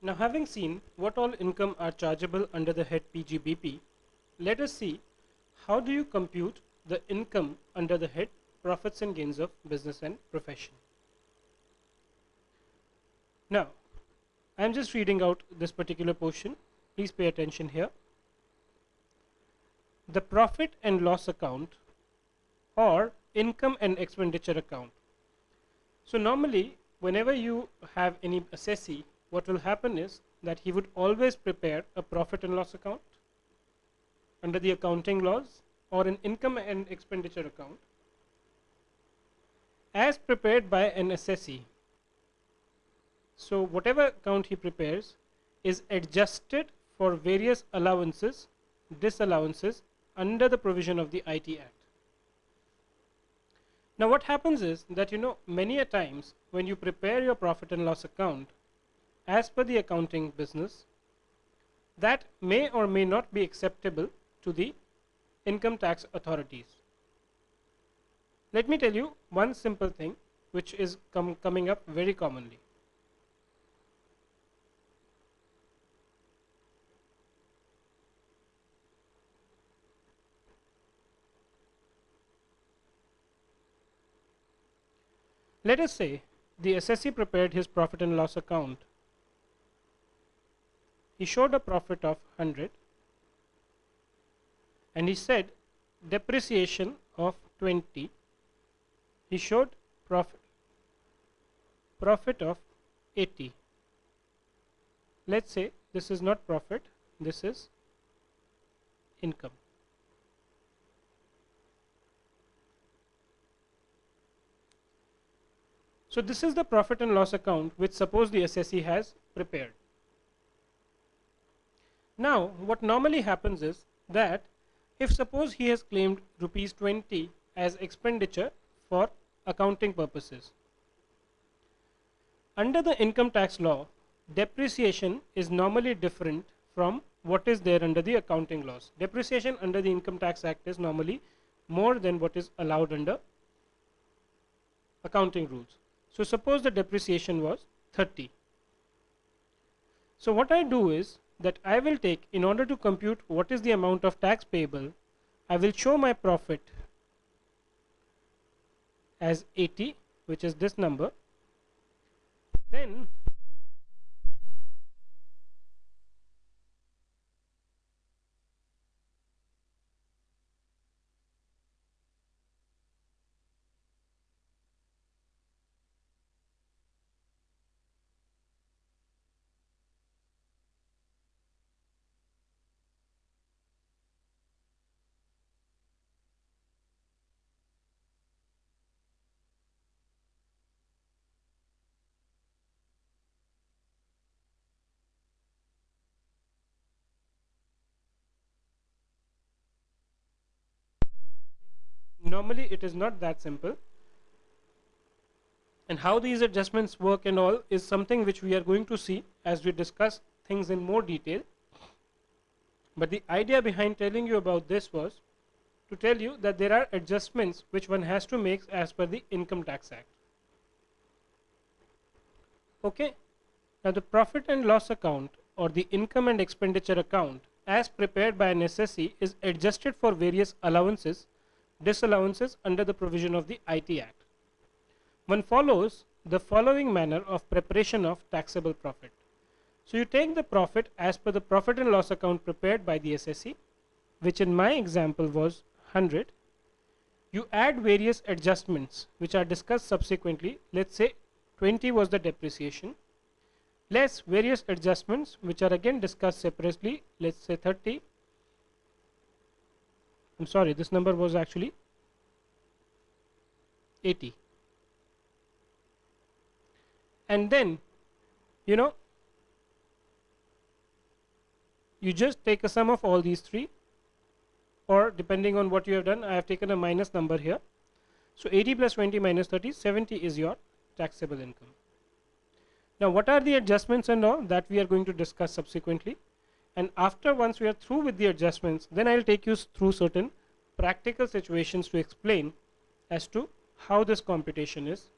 Now, having seen what all income are chargeable under the head PGBP, let us see how do you compute the income under the head profits and gains of business and profession. Now, I am just reading out this particular portion. Please pay attention here. The profit and loss account or income and expenditure account. So normally, whenever you have any assessee, what will happen is that he would always prepare a profit and loss account under the accounting laws or an income and expenditure account as prepared by an assessee. So whatever account he prepares is adjusted for various allowances, disallowances under the provision of the IT Act. Now what happens is that many a times when you prepare your profit and loss account as per the accounting business, that may or may not be acceptable to the income tax authorities. Let me tell you one simple thing which is coming up very commonly. Let us say the assessee prepared his profit and loss account. He showed a profit of 100 and he said depreciation of 20. He showed profit of 80. Let's say this is not profit, this is income. So this is the profit and loss account which suppose the assessee has prepared. Now what normally happens is that if suppose he has claimed rupees 20 as expenditure for accounting purposes, under the income tax law, depreciation is normally different from what is there under the accounting laws. Depreciation under the Income Tax Act is normally more than what is allowed under accounting rules. So suppose the depreciation was 30. So what I do is that I will take, in order to compute what is the amount of tax payable, I will show my profit as 80, which is this number. Then normally it is not that simple, and how these adjustments work and all is something which we are going to see as we discuss things in more detail. But the idea behind telling you about this was to tell you that there are adjustments which one has to make as per the Income Tax Act. Okay, now the profit and loss account or the income and expenditure account as prepared by an assessee is adjusted for various allowances, disallowances under the provision of the IT Act. One follows the following manner of preparation of taxable profit. So you take the profit as per the profit and loss account prepared by the assessee, which in my example was 100. You add various adjustments which are discussed subsequently. Let's say 20 was the depreciation, less various adjustments which are again discussed separately. Let's say 30. I'm sorry, this number was actually 80. And then you just take a sum of all these three, or depending on what you have done, I have taken a minus number here. So 80 plus 20 minus 30, 70 is your taxable income. Now what are the adjustments and all that we are going to discuss subsequently, and after once we are through with the adjustments, then I will take you through certain practical situations to explain as to how this computation is